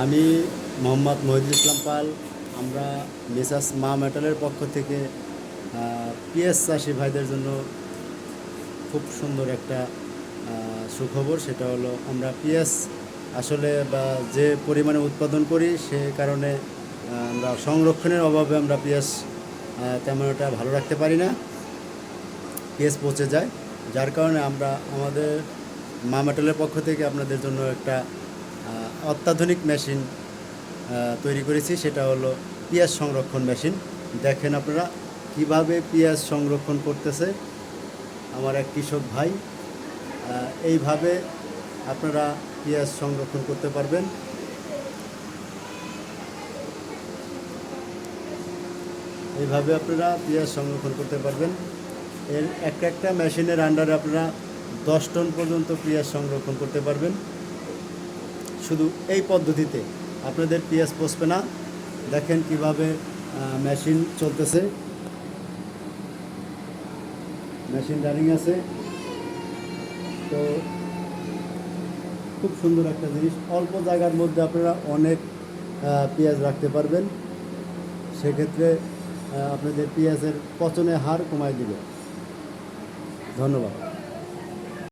আমি মোহাম্মদ মহিদুল ইসলাম পাল। আমরা মেসার্স মা মেটালের পক্ষ থেকে পিএস চাষি ভাইদের জন্য খুব সুন্দর একটা সুখবর। সেটা হলো আমরা পিএস আসলে বা যে পরিমাণে উৎপাদন করি সে কারণে আমরা সংরক্ষণের অভাবে আমরা পিএস তেমন একটা ভালো রাখতে পারি না, পিএস পচে যায়। যার কারণে আমরা আমাদের মা মেটালের পক্ষ থেকে আপনাদের জন্য একটা অত্যাধুনিক মেশিন তৈরি করেছি। সেটা হলো পিঁয়াজ সংরক্ষণ মেশিন। দেখেন আপনারা কিভাবে পিঁয়াজ সংরক্ষণ করতেছে আমার এক কৃষক ভাই। এইভাবে আপনারা পিঁয়াজ সংরক্ষণ করতে পারবেন। এইভাবে আপনারা পিঁয়াজ সংরক্ষণ করতে পারবেন। এর একটা মেশিনের আন্ডারে আপনারা 10 টন পর্যন্ত পিঁয়াজ সংরক্ষণ করতে পারবেন। শুধু এই পদ্ধতিতে আপনাদের পিঁয়াজ পচবে না। দেখেন কিভাবে মেশিন চলতেছে, মেশিন রানিং আছে। তো খুব সুন্দর একটা জিনিস, অল্প জায়গার মধ্যে আপনারা অনেক পেঁয়াজ রাখতে পারবেন। সেক্ষেত্রে আপনাদের পেঁয়াজের পচনের হার কমায় দিবে। ধন্যবাদ।